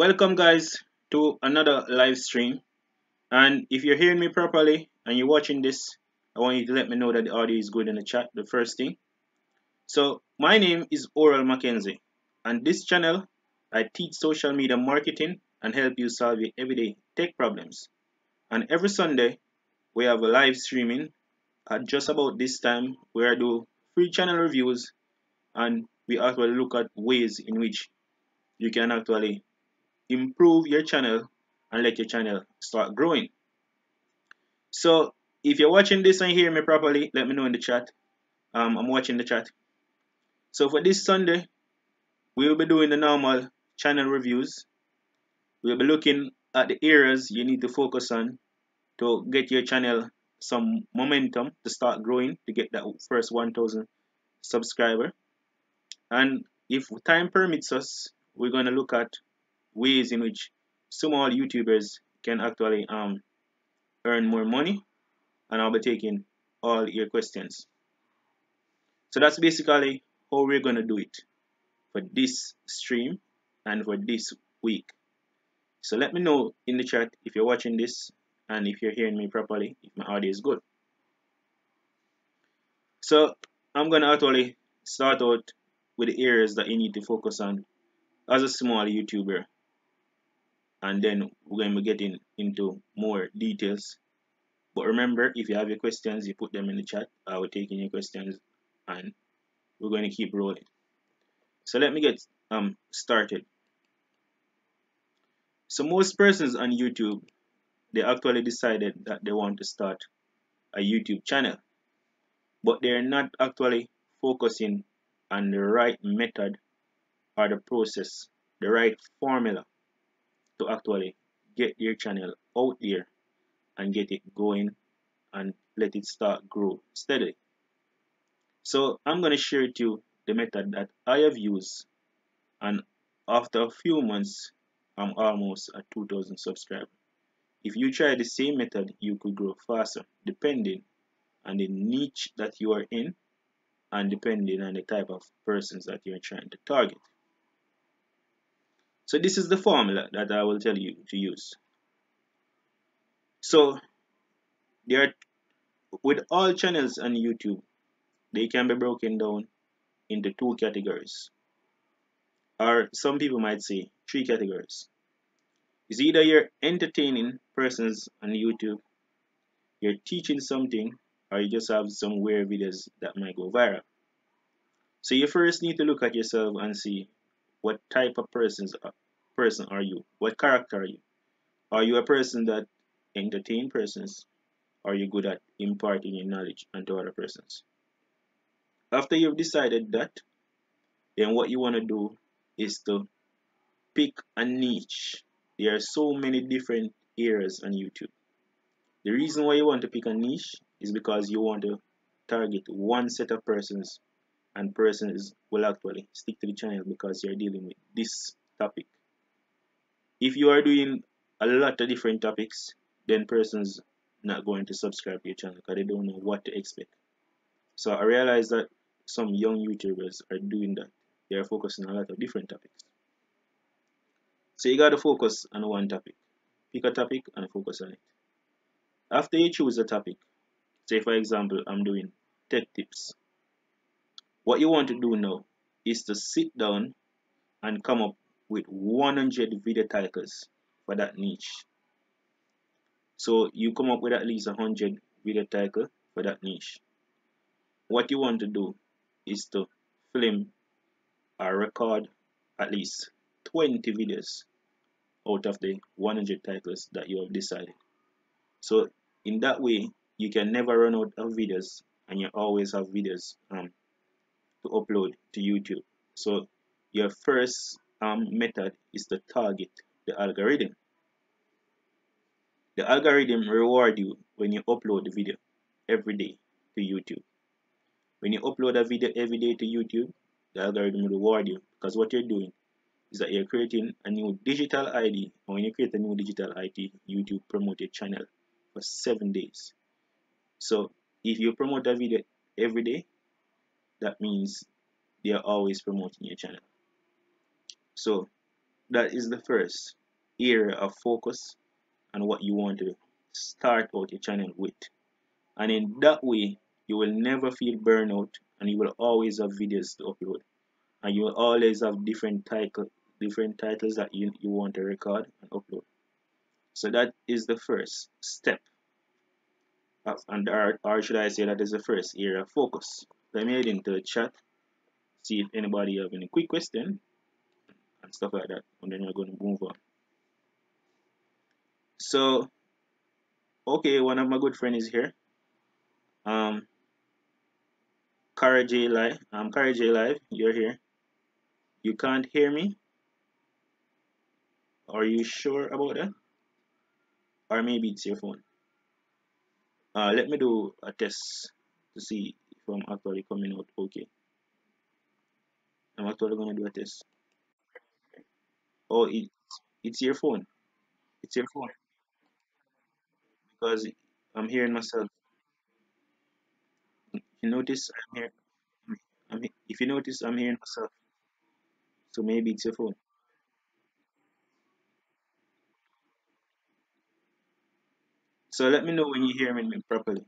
Welcome, guys, to another live stream. And if you're hearing me properly and you're watching this, I want you to let me know that the audio is good in the chat, the first thing. So, my name is Oral Mackenzie, and this channel, I teach social media marketing and help you solve your everyday tech problems. And every Sunday, we have a live streaming at just about this time where I do free channel reviews and we actually look at ways in which you can actually improve your channel and let your channel start growing. So if you're watching this and hear me properly, let me know in the chat. I'm watching the chat. So for this Sunday, we will be doing the normal channel reviews. We'll be looking at the areas you need to focus on to get your channel some momentum to start growing, to get that first 1,000 subscriber. And if time permits us, we're going to look at ways in which small YouTubers can actually earn more money, and I'll be taking all your questions. So that's basically how we're gonna do it for this stream and for this week. So let me know in the chat if you're watching this and if you're hearing me properly, if my audio is good. So I'm gonna actually start out with the areas that you need to focus on as a small YouTuber, and then we're gonna be getting into more details. But remember, if you have your questions, you put them in the chat. I will take in your questions and we're going to keep rolling. So let me get started. So most persons on YouTube, they actually decided that they want to start a YouTube channel, but they're not actually focusing on the right method or the process, the right formula to actually get their channel out there and get it going and let it start grow steadily. So I'm going to share with you the method that I have used, and after a few months I'm almost at 2,000 subscribers. If you try the same method, you could grow faster depending on the niche that you are in and depending on the type of persons that you're trying to target. So this is the formula that I will tell you to use. So there are, with all channels on YouTube, they can be broken down into two categories, or some people might say three categories. It's either you're entertaining persons on YouTube, you're teaching something, or you just have some weird videos that might go viral. So you first need to look at yourself and see what type of person are you? What character are you? Are you a person that entertain persons? Or are you good at imparting your knowledge onto other persons? After you've decided that, then what you want to do is to pick a niche. There are so many different areas on YouTube. The reason why you want to pick a niche is because you want to target one set of persons, and persons will actually stick to the channel because you're dealing with this topic. If you are doing a lot of different topics, then persons not going to subscribe to your channel because they don't know what to expect. So I realize that some young YouTubers are doing that. They are focusing on a lot of different topics. So you got to focus on one topic. Pick a topic and focus on it. After you choose a topic, say for example, I'm doing tech tips. What you want to do now is to sit down and come up with 100 video titles for that niche. So you come up with at least 100 video titles for that niche. What you want to do is to film or record at least 20 videos out of the 100 titles that you have decided. So in that way, you can never run out of videos and you always have videos to upload to YouTube. So your first method is to target the algorithm. The algorithm reward you when you upload the video every day to YouTube. When you upload a video every day to YouTube, the algorithm will reward you because what you're doing is that you're creating a new digital ID. And when you create a new digital ID, YouTube promote your channel for 7 days. So if you promote a video every day, that means they are always promoting your channel. So that is the first area of focus and what you want to start out your channel with. And in that way, you will never feel burnout and you will always have videos to upload. And you will always have different titles that you want to record and upload. So that is the first step. Or should I say that is the first area of focus. Let me head into the chat, see if anybody have any quick question and stuff like that. And then we're going to move on. So, okay, one of my good friends is here. Kara J Live. Kara J Live, you're here. You can't hear me? Are you sure about that? Or maybe it's your phone. Let me do a test to see if I'm actually coming out okay. I'm actually gonna do a test. Oh, it's your phone. It's your phone because I'm hearing myself. You notice I'm here. If you notice, I'm hearing myself. So maybe it's your phone. So let me know when you hear me properly.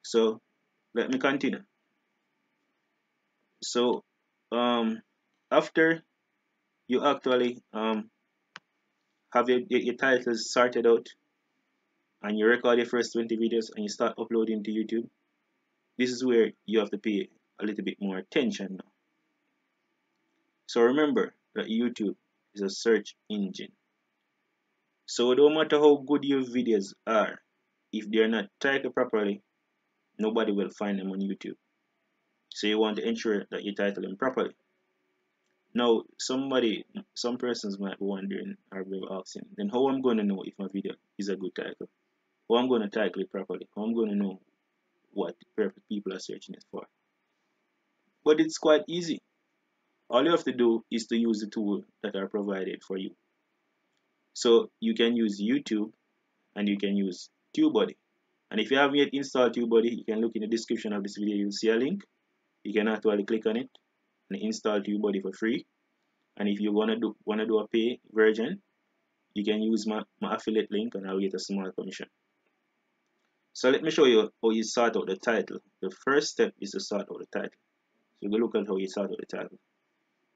So let me continue. So after you actually have your titles sorted out and you record your first 20 videos and you start uploading to YouTube, this is where you have to pay a little bit more attention now. So remember that YouTube is a search engine. So no matter how good your videos are, if they're not titled properly, nobody will find them on YouTube. So you want to ensure that you title them properly. Now, some persons might be wondering or be asking, then how I'm going to know if my video is a good title? How I'm going to title it properly? How I'm going to know what people are searching it for? But it's quite easy. All you have to do is to use the tools that are provided for you. So you can use YouTube and you can use TubeBuddy. And if you haven't yet installed TubeBuddy, you can look in the description of this video. You'll see a link. You can actually click on it and install TubeBuddy for free. And if you wanna do a pay version, you can use my affiliate link and I'll get a small commission. So let me show you how you sort out the title. The first step is to sort out the title. So go look at how you sort out the title.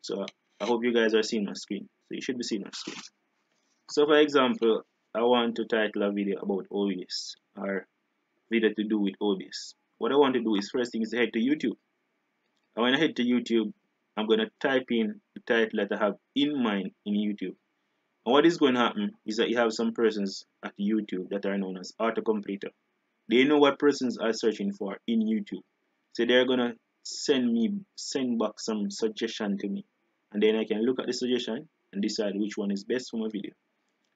So I hope you guys are seeing my screen. So you should be seeing my screen. So for example, I want to title a video about OBS or video to do with OBS. What I want to do is first thing is to head to YouTube. And when I head to YouTube, I'm going to type in the title that I have in mind in YouTube. And what is going to happen is that you have some persons at YouTube that are known as autocompleter. They know what persons are searching for in YouTube. So they're going to send back some suggestion to me. And then I can look at the suggestion and decide which one is best for my video.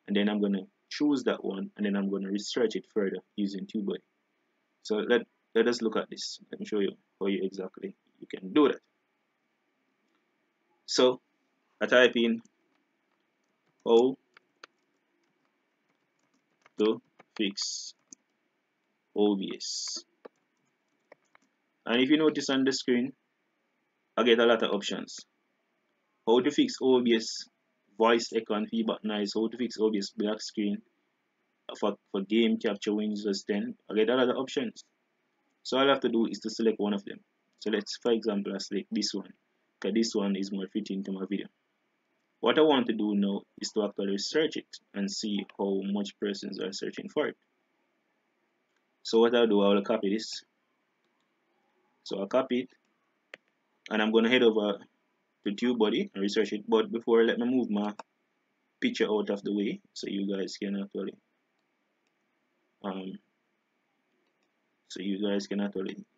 And then I'm going to choose that one and then I'm going to research it further using TubeBuddy. So let us look at this. Let me show you how you exactly you can do that. So I type in how to fix OBS. And if you notice on the screen, I get a lot of options. How to fix OBS voice echo and feedback noise, how to fix OBS black screen for game capture Windows 10. I get a lot of options. So all I have to do is to select one of them. So let's, for example, I select this one, because this one is more fitting to my video. What I want to do now is to actually search it and see how much persons are searching for it. So what I'll do, I will copy this. So I'll copy it and I'm going to head over to TubeBuddy and research it. But before, let me move my picture out of the way so you guys can actually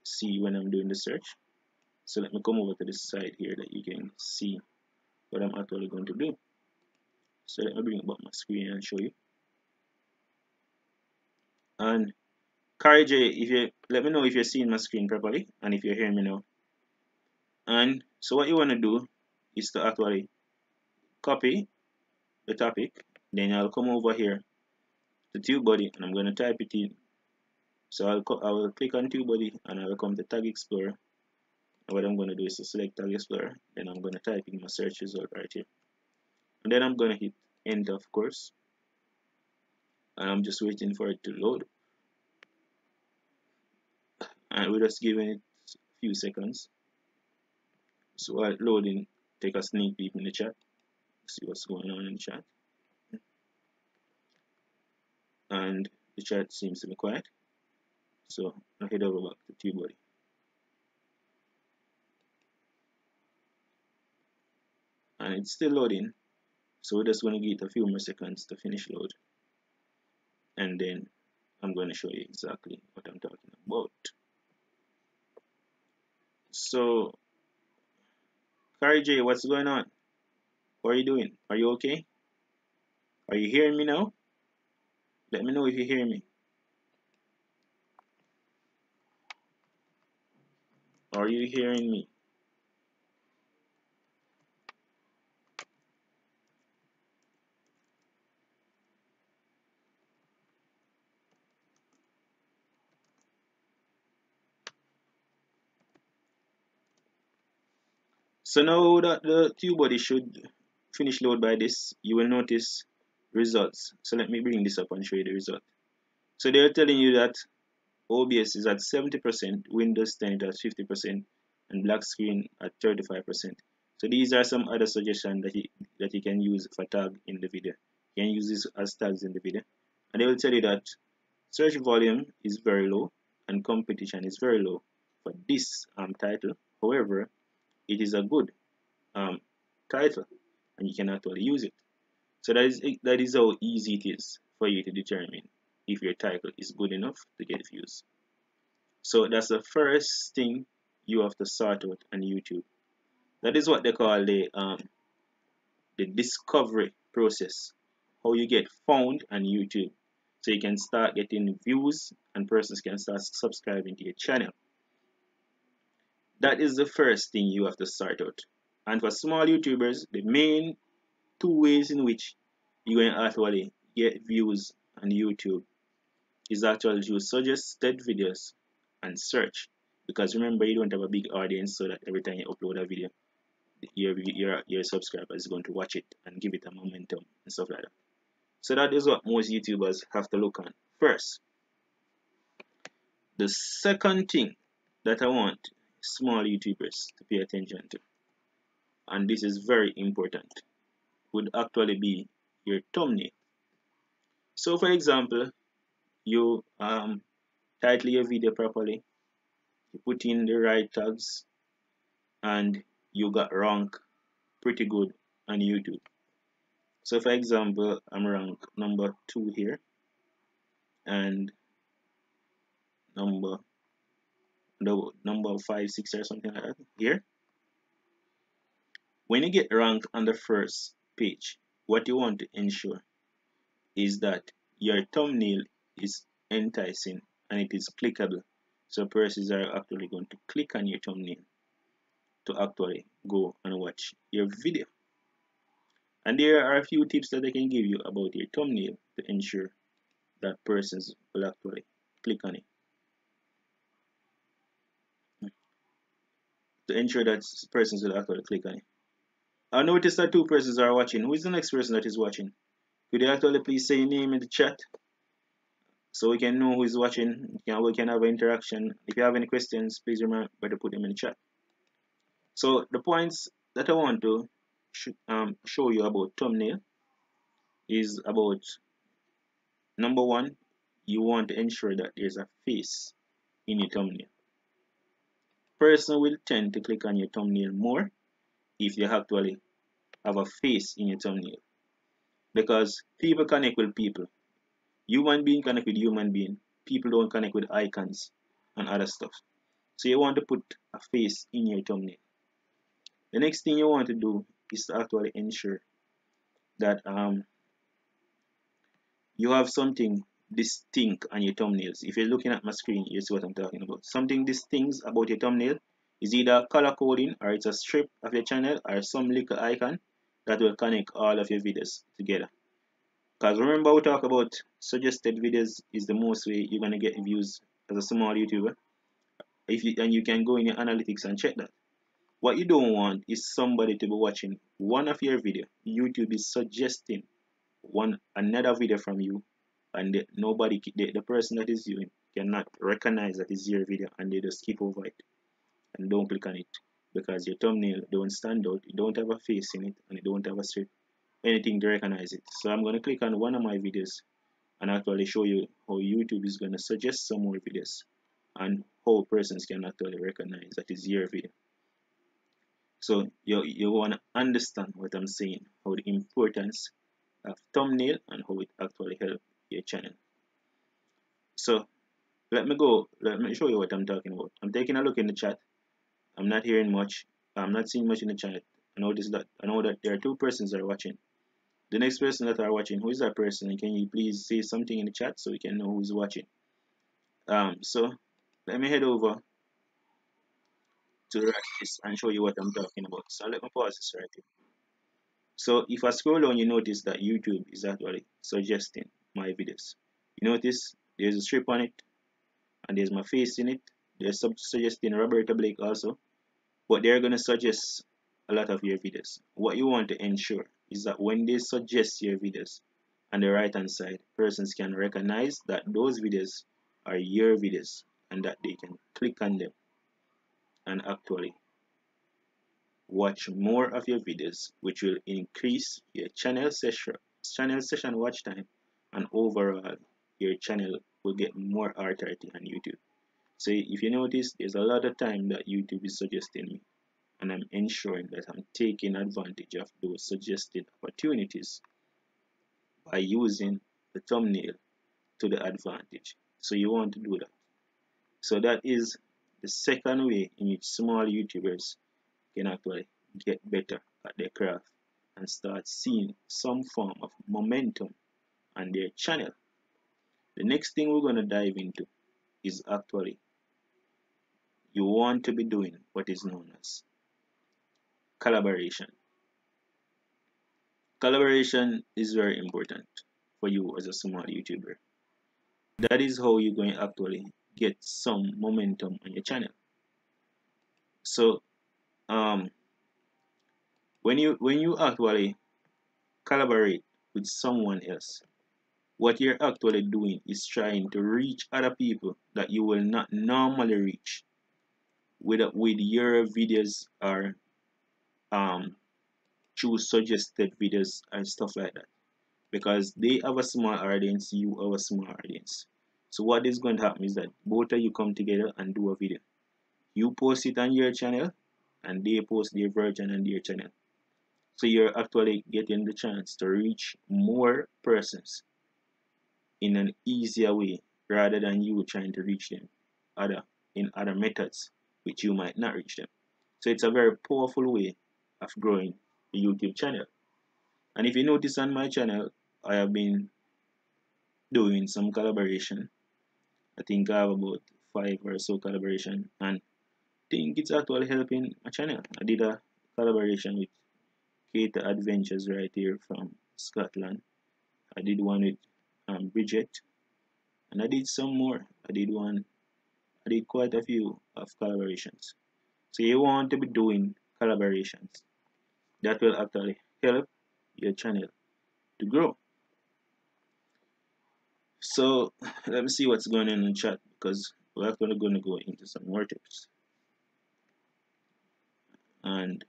see when I'm doing the search. So let me come over to this side here that you can see what I'm actually going to do. So let me bring up my screen and show you. And Kari J, if you let me know if you're seeing my screen properly and if you're hearing me now. And so what you want to do is to actually copy the topic. Then I'll come over here to TubeBuddy and I'm going to type it in. So I will click on TubeBuddy and I will come to Tag Explorer. And what I'm going to do is to select Tag Explorer. Then I'm going to type in my search result right here. and then I'm gonna hit enter, of course, and I'm just waiting for it to load, and we're just giving it a few seconds. So while loading, take a sneak peek in the chat, see what's going on in the chat, and the chat seems to be quiet. So I'll head over back to TubeBuddy. And it's still loading, so we're just going to give it a few more seconds to finish load, and then I'm going to show you exactly what I'm talking about. So Kari J, what's going on? What are you doing? Are you okay? Are you hearing me now? Let me know if you hear me. Are you hearing me? So now that the TubeBuddy should finish load by this, you will notice results. So let me bring this up and show you the result. So they're telling you that OBS is at 70%, Windows 10 is at 50%, and black screen at 35%. So these are some other suggestions that you can use for tag in the video. You can use this as tags in the video. And they will tell you that search volume is very low and competition is very low for this title. However, it is a good title and you can actually use it. So that is how easy it is for you to determine if your title is good enough to get views. So that's the first thing you have to sort out on YouTube. That is what they call the discovery process. How you get found on YouTube. So you can start getting views and persons can start subscribing to your channel. That is the first thing you have to sort out. And for small YouTubers, the main two ways in which you can actually get views on YouTube is actually to suggested videos and search. Because remember, you don't have a big audience, so that every time you upload a video, your subscriber is going to watch it and give it a momentum and stuff like that. So that is what most YouTubers have to look on first. The second thing that I want small YouTubers to pay attention to, and this is very important, would actually be your thumbnail. So for example, you title your video properly, you put in the right tags, and you got rank pretty good on YouTube. So for example, I'm rank number 2 here, and number 5, 6 or something like that here. When you get rank on the first page, what you want to ensure is that your thumbnail is enticing and it is clickable. So persons are actually going to click on your thumbnail to actually go and watch your video. And there are a few tips that I can give you about your thumbnail to ensure that persons will actually click on it. To ensure that persons will actually click on it. I noticed that 2 persons are watching. Who is the next person that is watching? Could you actually please say your name in the chat so we can know who is watching? We can have an interaction. If you have any questions, please remember to put them in the chat. So the points that I want to show you about thumbnail is about, number 1, you want to ensure that there's a face in your thumbnail. Person will tend to click on your thumbnail more if you actually have a face in your thumbnail, because people connect with people. Human being connect with human being. People don't connect with icons and other stuff. So you want to put a face in your thumbnail. The next thing you want to do is to actually ensure that you have something distinct on your thumbnails. If you're looking at my screen, you see what I'm talking about. Something distinct about your thumbnail is either color coding, or it's a strip of your channel, or some little icon that will connect all of your videos together. Because remember, we talk about suggested videos is the most way you're gonna get views as a small YouTuber. And you can go in your analytics and check that. What you don't want is somebody to be watching one of your video. YouTube is suggesting one another video from you, and the person that is viewing cannot recognize that is your video, and they just skip over it and don't click on it because your thumbnail don't stand out, you don't have a face in it, and you don't have a strip anything to recognize it. So I'm going to click on one of my videos and actually show you how YouTube is going to suggest some more videos and how persons can actually recognize that is your video. So you want to understand what I'm saying, how the importance of thumbnail and how it actually help your channel. So let me show you what I'm talking about. I'm taking a look in the chat. I'm not hearing much. I'm not seeing much in the chat. I know that there are two persons that are watching. The next person that are watching, who is that person? And can you please say something in the chat so we can know who's watching? So let me head over to this and show you what I'm talking about. So let me pause this right here. So if I scroll down, you notice that YouTube is actually suggesting my videos. You notice there's a strip on it, and there's my face in it. They're suggesting Roberta Blake also, but they're gonna suggest a lot of your videos. What you want to ensure is that when they suggest your videos on the right hand side, persons can recognize that those videos are your videos and that they can click on them and actually watch more of your videos, which will increase your channel session watch time, and overall your channel will get more authority on YouTube. So if you notice, there's a lot of time that YouTube is suggesting me, and I'm ensuring that I'm taking advantage of those suggested opportunities by using the thumbnail to the advantage. So you want to do that. So that is the second way in which small YouTubers can actually get better at their craft and start seeing some form of momentum on their channel. The next thing we're going to dive into is actually you want to be doing what is known as collaboration. Collaboration is very important for you as a small YouTuber. That is how you're going to actually get some momentum on your channel. So when you actually collaborate with someone else, what you're actually doing is trying to reach other people that you will not normally reach with your videos or choose suggested videos and stuff like that, because they have a small audience, you have a small audience. So what is going to happen is that both of you come together and do a video. You post it on your channel and they post their version on their channel. So you're actually getting the chance to reach more persons in an easier way rather than you trying to reach them in other methods which you might not reach them. So it's a very powerful way of growing a YouTube channel. And if you notice on my channel, I have been doing some collaboration. I think I have about 5 or so collaboration, and I think it's actually helping my channel. I did a collaboration with Kate Adventures right here from Scotland. I did one with Bridget, and I did some more. I did quite a few of collaborations. So you want to be doing collaborations that will actually help your channel to grow. So let me see what's going on in the chat, because we're actually going to go into some more tips. And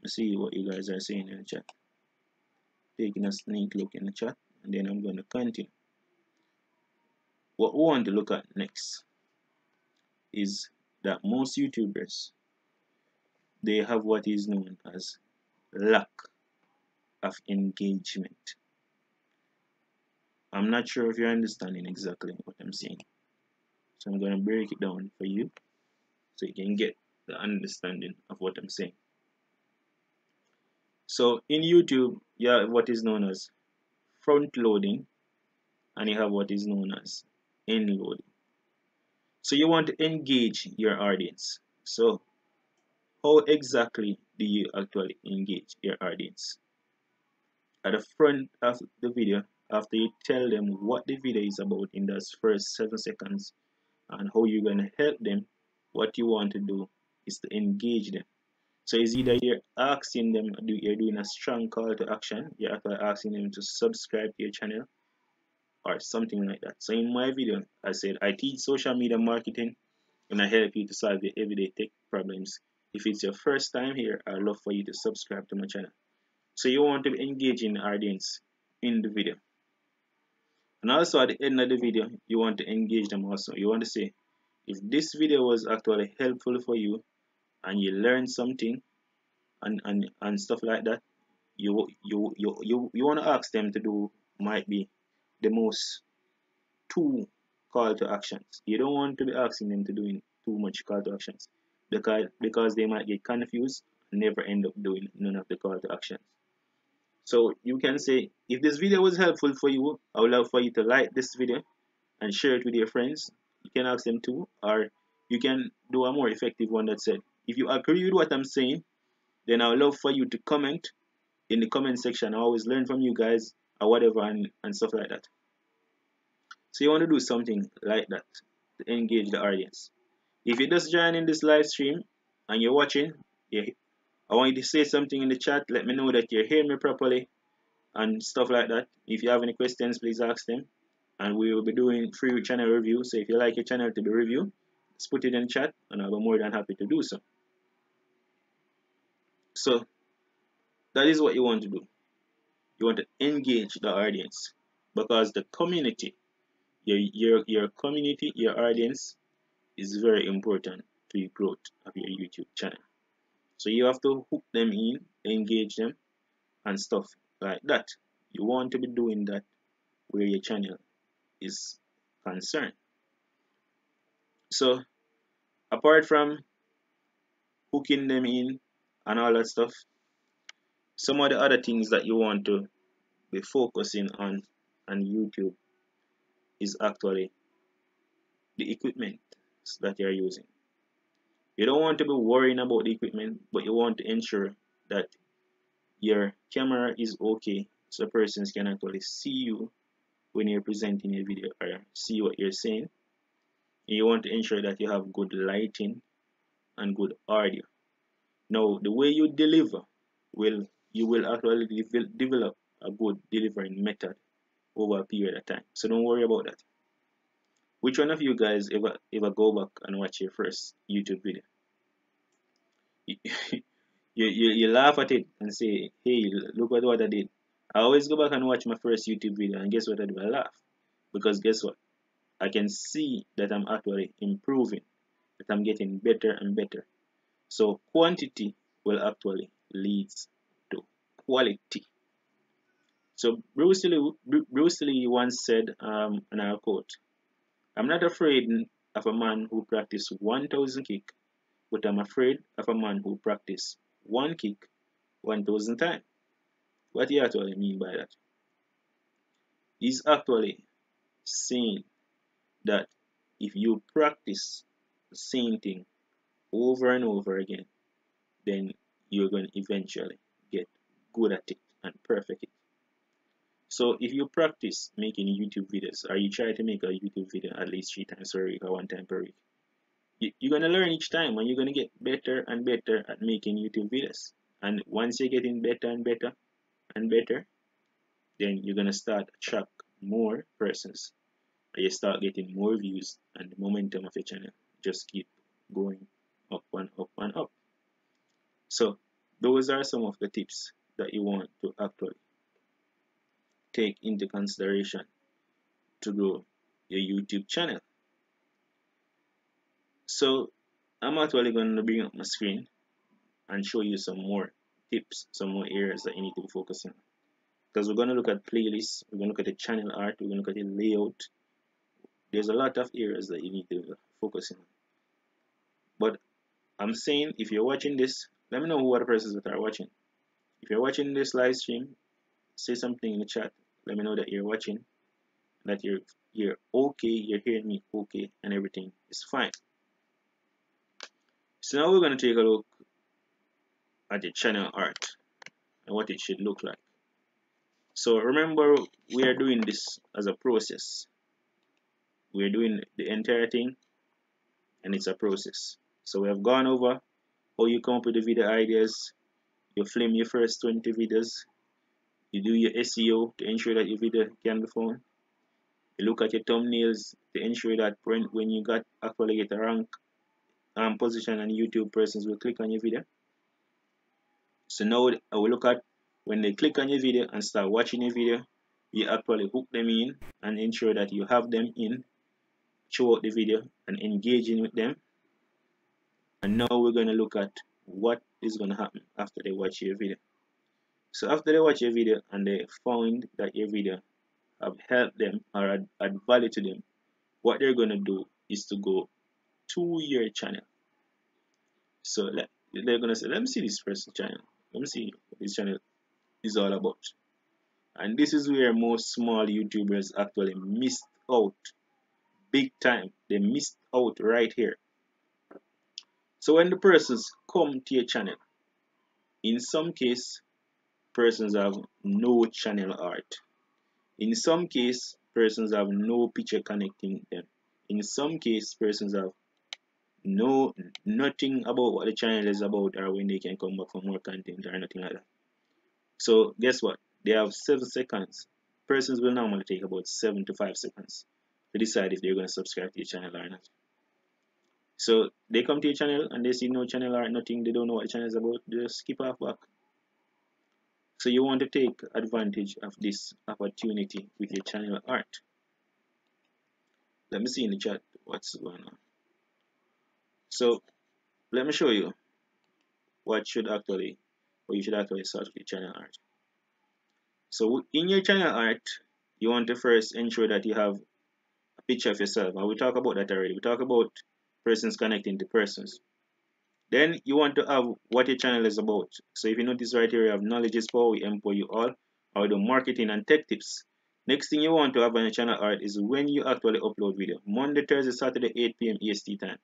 let's see what you guys are saying in the chat. Taking a sneak look in the chat, and then I'm going to continue. What we want to look at next is that most YouTubers, they have what is known as lack of engagement. I'm not sure if you're understanding exactly what I'm saying, so I'm going to break it down for you so you can get the understanding of what I'm saying. So in YouTube, you have what is known as front loading, and you have what is known as end loading. So you want to engage your audience. So how exactly do you actually engage your audience? At the front of the video, after you tell them what the video is about in those first 7 seconds and how you're going to help them, what you want to do is to engage them. So it's either you're asking them, you're doing a strong call to action, you're actually asking them to subscribe to your channel or something like that. So in my video, I said I teach social media marketing and I help you to solve your everyday tech problems. If it's your first time here, I'd love for you to subscribe to my channel. So you want to be engaging the audience in the video. And also at the end of the video, you want to engage them also. You want to say, if this video was actually helpful for you and you learned something and stuff like that, you want to ask them to do might be the most two call to actions. You don't want to be asking them to doing too much call to actions because they might get confused and never end up doing none of the call to actions. So you can say, if this video was helpful for you, I would love for you to like this video and share it with your friends. You can ask them to, or you can do a more effective one that said, if you agree with what I'm saying, then I would love for you to comment in the comment section. I always learn from you guys or whatever and stuff like that. So you want to do something like that to engage the audience. If you just join in this live stream and you're watching, yeah, I want you to say something in the chat. Let me know that you're hearing me properly and stuff like that. If you have any questions, please ask them. And we will be doing free channel review. So if you like your channel to be reviewed, just put it in chat and I'll be more than happy to do so. So that is what you want to do. You want to engage the audience because the community, your community, your audience is very important to the growth of your YouTube channel. So you have to hook them in, engage them, and stuff like that. You want to be doing that where your channel is concerned. So apart from hooking them in and all that stuff, some of the other things that you want to be focusing on YouTube is actually the equipment that you're using. You don't want to be worrying about the equipment, but you want to ensure that your camera is okay so persons can actually see you when you're presenting your video or see what you're saying. And you want to ensure that you have good lighting and good audio. Now, the way you deliver you will actually develop a good delivering method over a period of time. So don't worry about that. Which one of you guys ever go back and watch your first YouTube video? You laugh at it and say, hey, look what I did. I always go back and watch my first YouTube video and guess what I do? I laugh. Because guess what? I can see that I'm actually improving, that I'm getting better and better. So quantity will actually lead to quality. So Bruce Lee once said, and I'll quote, I'm not afraid of a man who practiced 1,000 kick, but I'm afraid of a man who practiced one kick 1,000 times. What he actually mean by that? He's actually saying that if you practice the same thing over and over again, then you're going to eventually get good at it and perfect it. So if you practice making YouTube videos, or you try to make a YouTube video at least 3 times per week or 1 time per week, you're going to learn each time and you're going to get better and better at making YouTube videos. And once you're getting better and better and better, then you're going to start attract more persons. And you start getting more views and the momentum of your channel just keep going up and up and up. So those are some of the tips that you want to actually take into consideration to grow your YouTube channel. So I'm actually going to bring up my screen and show you some more tips, some more areas that you need to be focusing on. Because we're going to look at playlists, we're going to look at the channel art, we're going to look at the layout. There's a lot of areas that you need to focus on. But I'm saying, if you're watching this, let me know who are the persons that are watching. If you're watching this live stream, say something in the chat. Let me know that you're watching, that you're okay, you're hearing me okay, and everything is fine. So now we're going to take a look at the channel art and what it should look like. So remember, we are doing this as a process. We're doing the entire thing, and it's a process. So we have gone over how you come up with the video ideas, you film your first 20 videos, you do your SEO to ensure that your video can be found, you look at your thumbnails to ensure that when you actually get a rank position on YouTube, persons will click on your video. So now I will look at when they click on your video and start watching your video, you actually hook them in and ensure that you have them in throughout the video and engaging with them. And now we're going to look at what is going to happen after they watch your video. So after they watch your video and they found that your video have helped them or add value to them, what they're going to do is to go to your channel. So they're going to say, let me see this person's channel. Let me see what this channel is all about. And this is where most small YouTubers actually missed out big time. They missed out right here. So when the persons come to your channel, in some case, persons have no channel art. In some case, persons have no picture connecting them. In some case, persons have nothing about what the channel is about or when they can come back for more content or nothing like that. So guess what? They have 7 seconds. Persons will normally take about 7 to 5 seconds to decide if they're going to subscribe to your channel or not. So they come to your channel and they see no channel art, nothing, they don't know what the channel is about, they just skip off back. So you want to take advantage of this opportunity with your channel art. Let me see in the chat what's going on. So let me show you what you should actually start with your channel art. So in your channel art, you want to first ensure that you have a picture of yourself, and we talk about that already. We talk about persons connecting to persons. Then you want to have what your channel is about. So if you notice right here, you have knowledge is power, we empower you all, or the marketing and tech tips. Next thing you want to have on your channel art is when you actually upload video. Monday, Thursday, Saturday, 8 p.m. EST time.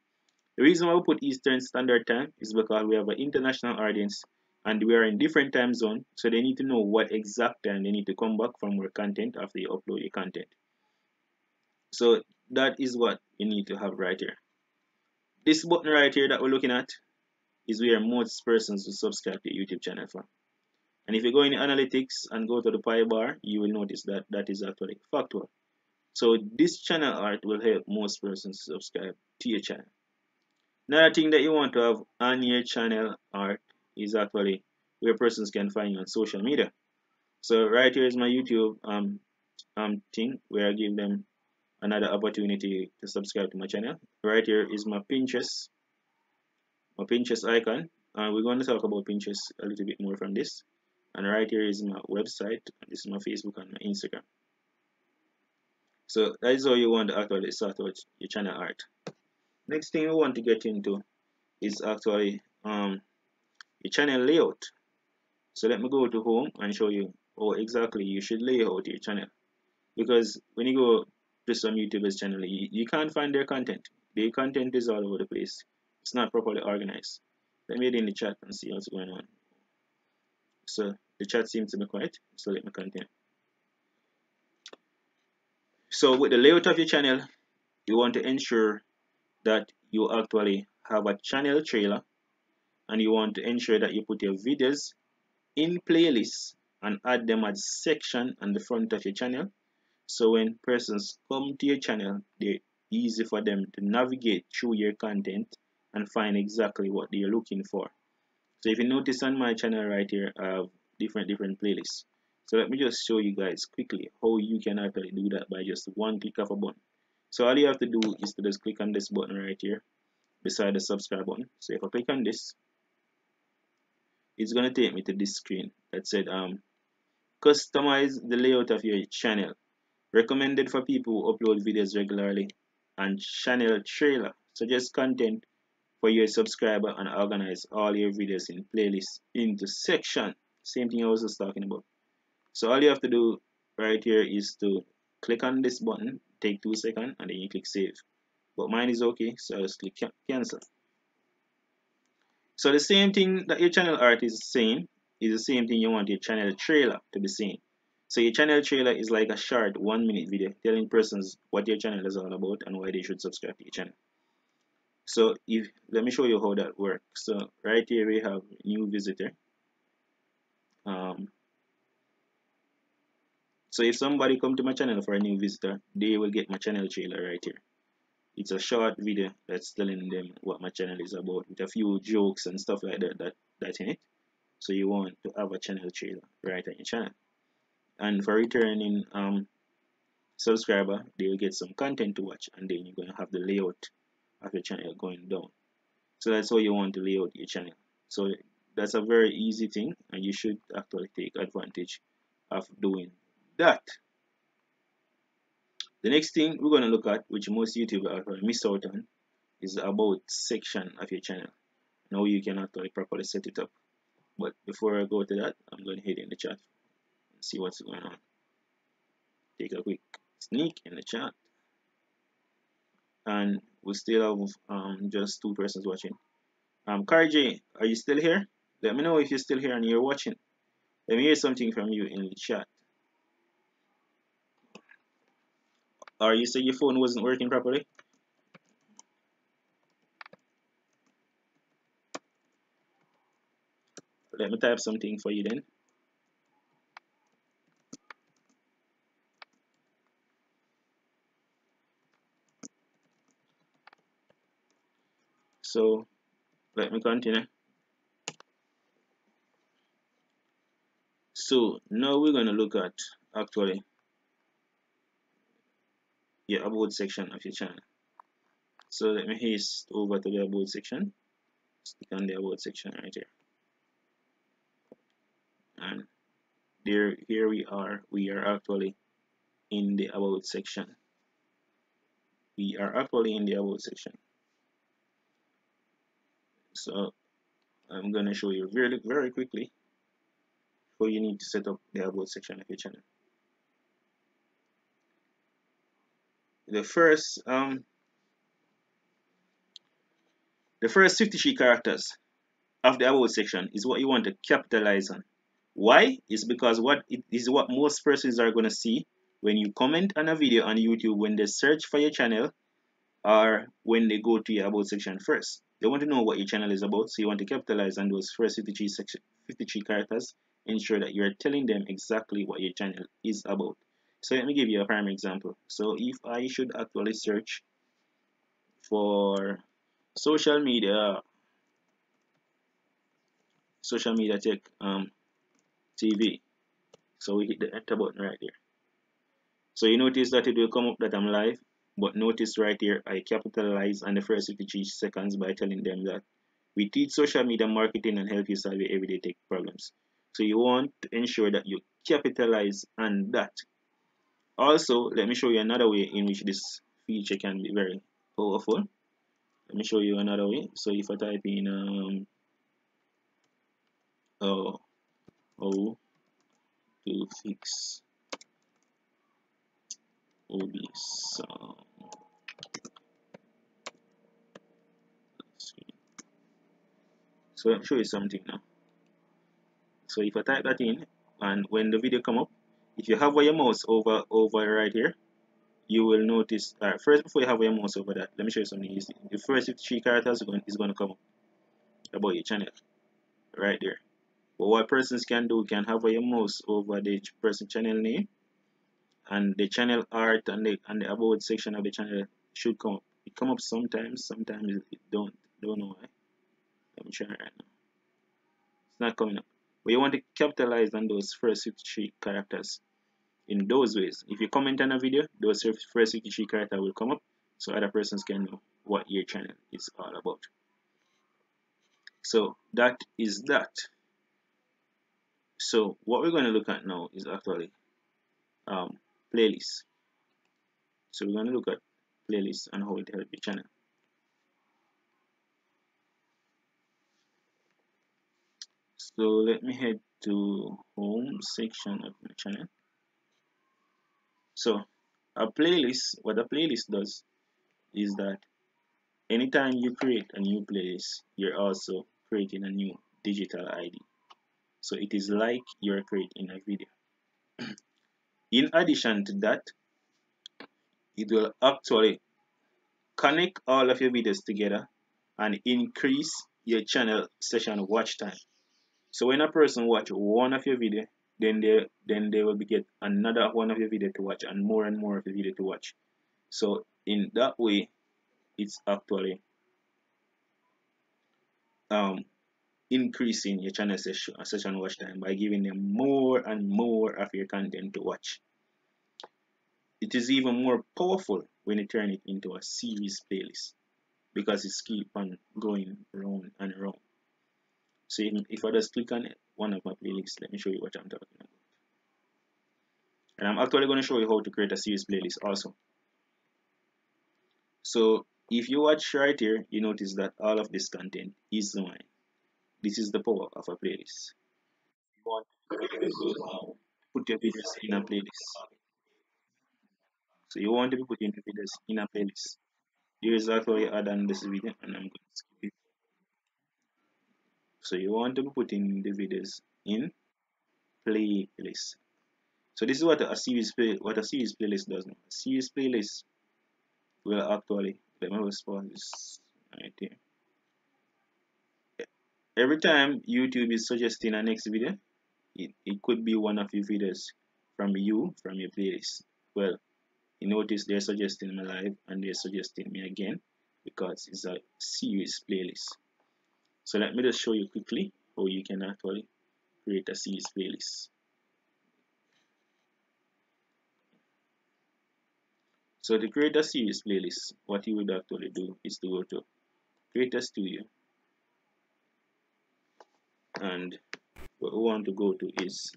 The reason why we put Eastern Standard Time is because we have an international audience and we are in different time zones, so they need to know what exact time they need to come back from our content after you upload your content. So that is what you need to have right here. This button right here that we're looking at is where most persons will subscribe to your YouTube channel from. And if you go in analytics and go to the pie bar, you will notice that that is actually factual. So this channel art will help most persons subscribe to your channel. Another thing that you want to have on your channel art is actually where persons can find you on social media. So right here is my YouTube thing where I give them another opportunity to subscribe to my channel. Right here is my Pinterest icon, and we're going to talk about Pinterest a little bit more from this. And right here is my website. This is my Facebook and my Instagram. So that is how you want to actually start out your channel art. Next thing we want to get into is actually your channel layout. So let me go to home and show you how exactly you should lay out your channel. Because when you go to some YouTubers channel, you can't find their content. Their content is all over the place. It's not properly organized. Let me get in the chat and see what's going on. So the chat seems to be quiet, so let me continue. So with the layout of your channel, you want to ensure that you actually have a channel trailer, and you want to ensure that you put your videos in playlists and add them as section on the front of your channel. So when persons come to your channel, they're easy for them to navigate through your content and find exactly what they're looking for. So if you notice on my channel right here, I have different playlists. So let me just show you guys quickly how you can actually do that by just one click of a button. So all you have to do is to just click on this button right here beside the subscribe button. So if I click on this, it's going to take me to this screen that said customize the layout of your channel, recommended for people who upload videos regularly, and channel trailer, suggest content for your subscriber and organize all your videos in playlists into section. Same thing I was just talking about. So all you have to do right here is to click on this button, take 2 seconds, and then you click save. But mine is okay, so I'll just click cancel. So the same thing that your channel art is saying is the same thing you want your channel trailer to be saying. So your channel trailer is like a short 1-minute video telling persons what your channel is all about and why they should subscribe to your channel. So if let me show you how that works. So right here we have new visitor. Um, so if somebody come to my channel for a new visitor, they will get my channel trailer right here. It's a short video that's telling them what my channel is about with a few jokes and stuff like that in it. So you want to have a channel trailer right on your channel. And for returning subscriber, they will get some content to watch, and then you're going to have the layout of your channel going down. So that's how you want to lay out your channel. So that's a very easy thing, and you should actually take advantage of doing that. The next thing we're going to look at, which most YouTubers actually miss out on, is the about section of your channel. Now you can actually properly set it up. But before I go to that, I'm going to head in the chat and see what's going on. Take a quick sneak in the chat. And we still have just 2 persons watching. Karj, are you still here? Let me know if you're still here and you're watching. Let me hear something from you in the chat. Or you said your phone wasn't working properly? Let me type something for you then. So let me continue. So now we're gonna look at actually your about section of your channel. So let me haste over to the about section. Click on the about section right here. And here we are. We are actually in the about section. We are actually in the about section. So I'm gonna show you very quickly how you need to set up the about section of your channel. The first 53 characters of the about section is what you want to capitalize on. Why? Is because what it is what most persons are gonna see when you comment on a video on YouTube when they search for your channel or when they go to your about section first. They want to know what your channel is about, so you want to capitalize on those first 53 characters. Ensure that you're telling them exactly what your channel is about. So let me give you a prime example. So if I should actually search for social media tech TV, so we hit the enter button right there. So you notice that it will come up that I'm live, but notice right here I capitalize on the first 53 seconds by telling them that we teach social media marketing and help you solve your everyday tech problems. So you want to ensure that you capitalize on that. Also, let me show you another way in which this feature can be very powerful. Let me show you another way. So if I type in how to fix OBS so I'll show you something now. So if I type that in, and when the video come up, if you hover your mouse over right here, you will notice. First, before you hover your mouse over that, let me show you something easy. The first 53 characters is going to come up about your channel right there. But what persons can do, can hover your mouse over the person channel name, and the channel art and the about section of the channel should come up. It come up sometimes it don't know why. Let me try right now. It's not coming up. But you want to capitalize on those first 53 characters in those ways. If you comment on a video, those first 53 characters will come up so other persons can know what your channel is all about. So that is that. So what we're going to look at now is actually playlists. So we're going to look at playlists and how it helps your channel. So let me head to home section of my channel. So what a playlist does is that anytime you create a new playlist, you're also creating a new digital ID. So it is like you're creating a video. In addition to that, it will actually connect all of your videos together and increase your channel session watch time. So when a person watch one of your video, then they will get another one of your video to watch and more of your video to watch. So in that way, it's actually um increasing your channel session watch time by giving them more and more of your content to watch. It is even more powerful when you turn it into a series playlist because it's keep on going round and round. So if I just click on it, one of my playlists, let me show you what I'm talking about. And I'm actually going to show you how to create a series playlist also. So if you watch right here, you notice that all of this content is mine. This is the power of a playlist. You want to put your videos in a playlist. So you want to be putting your videos in a playlist. Here is actually add on this video and I'm going to skip it. So you want to be putting the videos in playlist. So this is what a series playlist does now. A series playlist will actually, let me just pause this right here. Every time YouTube is suggesting a next video, it could be one of your videos from your playlist. Well, you notice they're suggesting me live and they're suggesting me again because it's a series playlist. So let me just show you quickly how you can actually create a series playlist. So to create a series playlist, what you would actually do is to go to Creator Studio, and what we want to go to is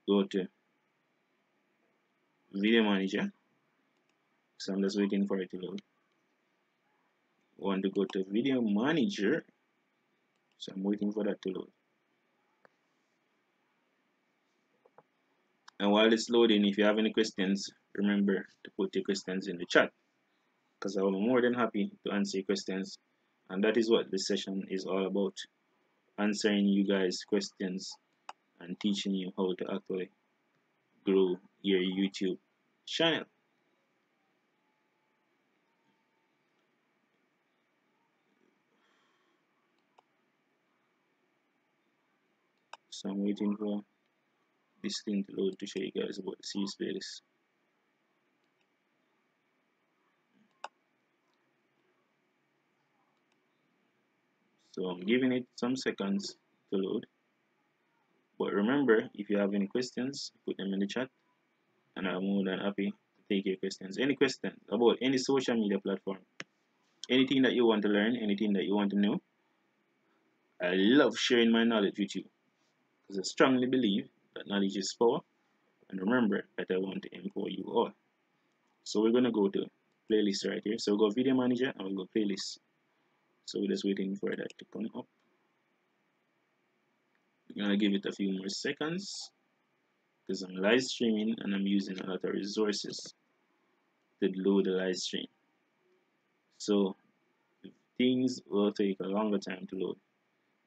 go to Video Manager. So I'm just waiting for it to load. We want to go to Video Manager. So I'm waiting for that to load. And while it's loading, if you have any questions, remember to put your questions in the chat, because I will be more than happy to answer your questions. And that is what this session is all about, answering you guys' questions and teaching you how to actually grow your YouTube channel. So I'm waiting for this thing to load to show you guys about the series playlist. So I'm giving it some seconds to load. But remember, if you have any questions, put them in the chat and I'm more than happy to take your questions. Any questions about any social media platform, anything that you want to learn, anything that you want to know. I love sharing my knowledge with you because I strongly believe that knowledge is power, and remember that I want to empower you all. So we're going to go to playlist right here. So we'll go Video Manager and we'll go playlist. So we're just waiting for that to come up. We're going to give it a few more seconds because I'm live streaming and I'm using a lot of resources to load the live stream. So things will take a longer time to load.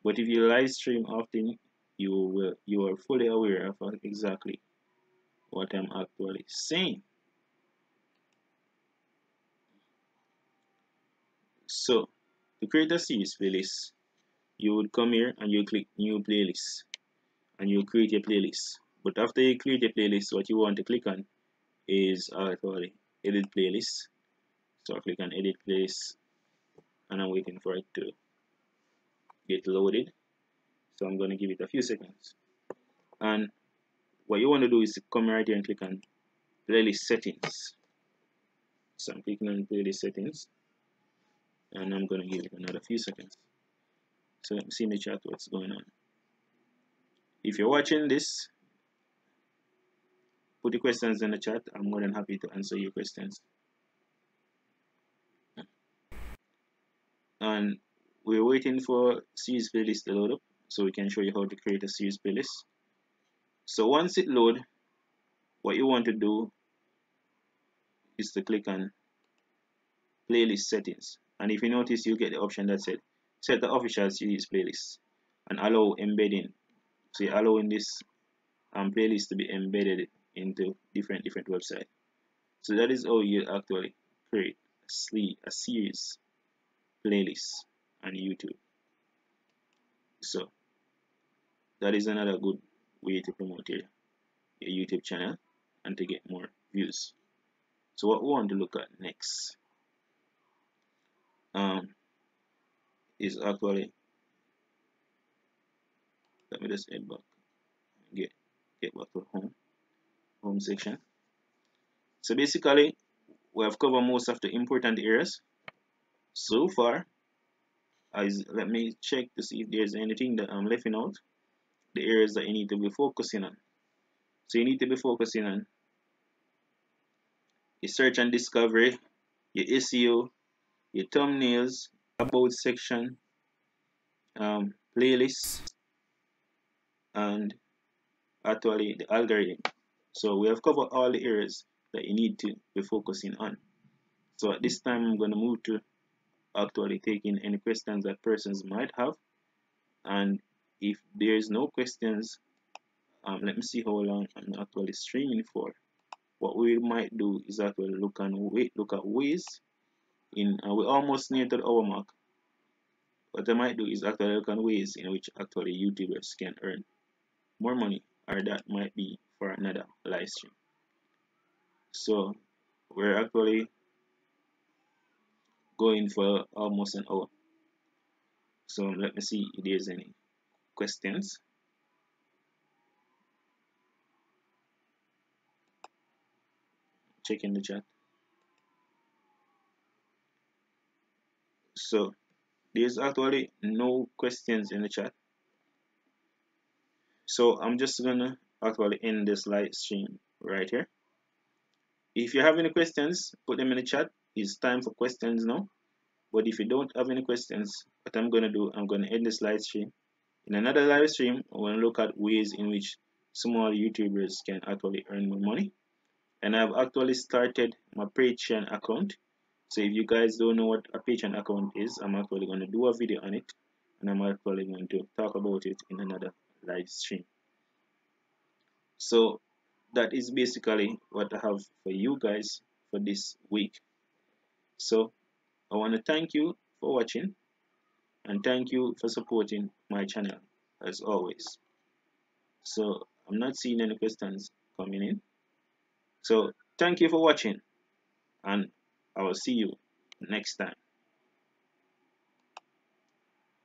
But if you live stream often, you are fully aware of exactly what I'm actually saying. So to create a series playlist, you would come here and you click new playlist and you create a playlist. But after you create a playlist, what you want to click on is actually edit playlist. So I click on edit playlist and I'm waiting for it to get loaded. So I'm going to give it a few seconds. And what you want to do is to come right here and click on playlist settings. So I'm clicking on playlist settings and I'm going to give it another few seconds. So let me see in the chat what's going on. If you're watching this, put your questions in the chat. I'm more than happy to answer your questions. And we're waiting for series playlist to load up so we can show you how to create a series playlist. So once it load, what you want to do is to click on playlist settings, and if you notice, you get the option that said set the official series playlist and allow embedding. So you're allowing this playlist to be embedded into different websites. So that is how you actually create a series playlists on YouTube. So that is another good way to promote your YouTube channel and to get more views. So what we want to look at next is actually, let me just head back and get back to home section. So basically we have covered most of the important areas so far. Let me check to see if there's anything that I'm leaving out, the areas that you need to be focusing on. So you need to be focusing on your search and discovery, your SEO, your thumbnails, about section, playlists, and actually the algorithm. So we have covered all the areas that you need to be focusing on. So at this time I'm going to move to actually taking any questions that persons might have, and if there is no questions, let me see how long I'm actually streaming for. What we might do is actually look at ways in, we're almost near to the hour mark. What I might do is actually look at ways in which actually YouTubers can earn more money, or that might be for another live stream. So we're actually going for almost an hour. So let me see if there's any questions. Checking the chat. So there's actually no questions in the chat. So I'm just gonna actually end this live stream right here. If you have any questions, put them in the chat. It's time for questions now. But if you don't have any questions, what I'm gonna do, I'm gonna end this live stream. In another live stream, I want to look at ways in which small YouTubers can actually earn more money. And I've actually started my Patreon account. So if you guys don't know what a Patreon account is, I'm actually going to do a video on it, and I'm actually going to talk about it in another live stream. So that is basically what I have for you guys for this week. So I want to thank you for watching, and thank you for supporting my channel as always. So I'm not seeing any questions coming in. So thank you for watching, and I will see you next time.